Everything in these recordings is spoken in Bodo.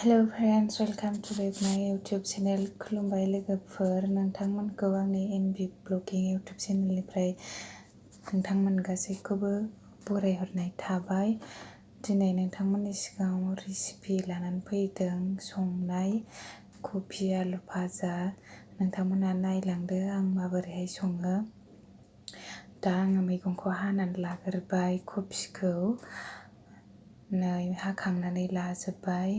Hello friends, welcome to my YouTube channel kulumbai legwpwr. नोंथांमोनखौ आंनि NB ब्लगिं YouTube चेनेलनिफ्राय नोंथांमोन गासैखौबो बरायहरनाय थाबाय। दिनै नोंथांमोननि सिगाङाव रेसिपि लानानै फैदों संनाय कफि आलु भाजा। नोंथांमोना नायलांदो आं माबोरैहाय सङो। दा आङो मैगंखौ हानानै लाग्रोबाय, कफिखौ हाखांनानै लाजोब्बाय।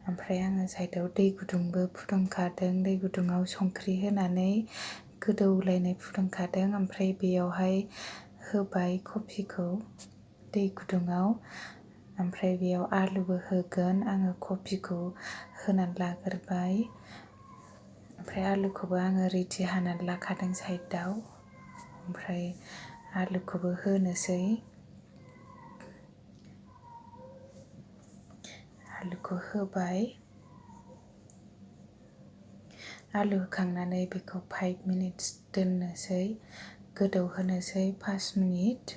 ओमफ्राय आङो साइडआव दै गुदुंबो फुदुंखादों, दै गुदुङाव संख्रि होनानै गोदौलायनाय फुदुंखादों। ओमफ्राय बेयावहाय होबाय कफिखौ दै गुदुङाव, ओमफ्राय बेयाव आलुबो होगोन। आङो कफिखौ होनानै लाग्रोबाय, ओमफ्राय आलुखौबो आङो रेडि हानानै लाखादों साइडआव। ओमफ्राय आलुखौबो होनोसै, आलुखौ होबाय। आलु होखांनानै बेखौ 5 मिनिट्स दोननोसै, गोदौहोनोसै 5 मिनिट।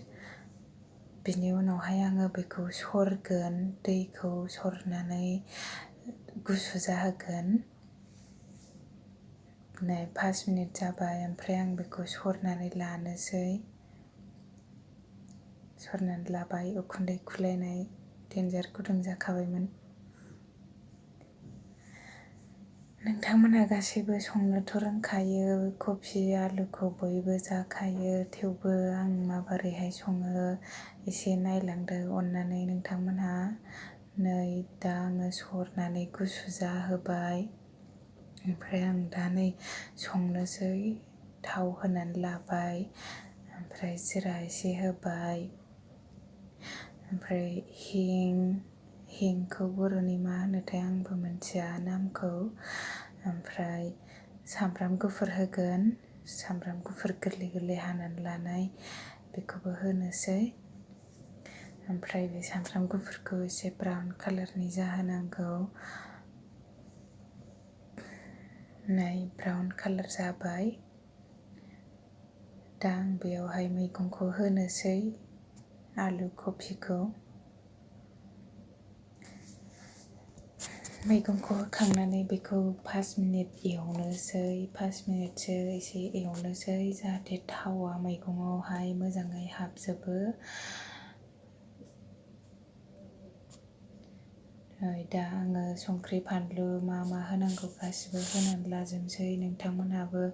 बिनि उनावहाय आङो बेखौ सरगोन, दैखौ सरनानै गुसु जाहोगोन। 5 मिनिट जाबाय, ओमफ्राय आं बेखौ सरनानै लानोसै। सरनानै लाबाय, उखुन्दै खुलायनाय देन्जार गुदुं जाखाबायमोन। नोंथांमोनहा गासैबो संनोथ' रोंखायो, कफि आलुखौ बयबो जाखायो। थेवबो आं माबोरैहाय सङो एसे नायलांदो अननानै नोंथांमोनहा। दा आङो सरनानै गुसु जाहोबाय। ओमफ्राय आं दा संनोसै, थाव होनानै लाबाय, ओमफ्राय जिरा एसे होबाय, ओमफ्राय हिंखौ बर'नि मा होनोथाय आंबो मिथिया नामखौ। ओमफ्राय सामब्राम गुफुर होगोन, सामब्राम गुफुर गोरलै गोरलै हानानै लानाय बेखौबो होनोसै। ओमफ्राय बे सामब्राम गुफुरखौ एसे ब्राउन कालारनि जाहोनांगौ। ब्राउन कालार जाबाय। दा आं बेयावहाय मैगंखौ होनोसै, आलु कफिखौ। मैगंखौ होखांनानै बेखौ 5 मिनिट एवनोसै, 5 मिनिटसो एसे एवनोसै, जाहाथे थावा मैगङावहाय मोजाङै हाबजोबो। दा आङो संख्रि फानलु मा होनांगौ गासिबो होनानै लाजोबनोसै। नोंथांमोनहाबो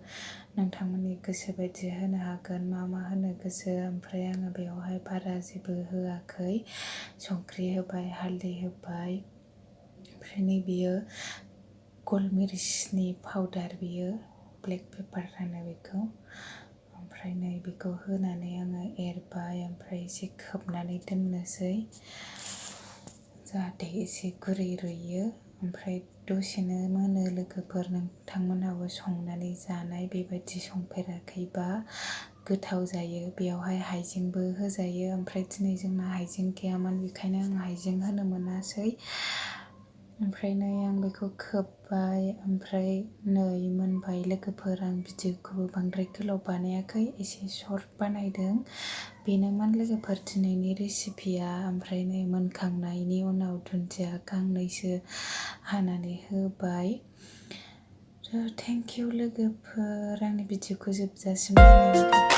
नोंथांमोननि गोसो बायदि होनो हागोन, मा होनो गोसो। ओमफ्राय आङो बेवहाय बारा जेबो होआखै, संख्रि होबाय, हालदै होबाय। ओमफ्राय बियो गलमरिचनि पाउदार, बियो ब्लेक पेपार होनो बेखौ। ओमफ्राय बेखौ होनानै आङो एरबाय, ओमफ्राय एसे खोबनानै दोननोसै, जाहाथे एसे गुरै रुइयो। ओमफ्राय दसेनो मोनो। लोगोफोर, नोंथांमोनहाबो संनानै जानाय, बेबायदि संफेराखैबा गोथाव जायो। बेयावहाय हाइजेंबो होजायो, ओमफ्राय दिनै जोंना हाइजें गैयामोन, बेखायनो आं हाइजें होनो मोनासै। ओमफ्राय आं बेखौ खोब्बाय, ओमफ्राय मोनबाय। लोगोफोर, आं भिडिअखौबो बांद्राय गोलाव बानायाखै, एसे सर्ट बानायदों। बेनोमोन लोगोफोर दिनैनि रेसिपिया। ओमफ्राय मोनखांनायनि उनाव दुन्दिया गांनैसो हानानै होबाय। थेंक इउ लोगोफोर, आंनि भिडिअखौ जोबजासिम नायनायनि थाखाय।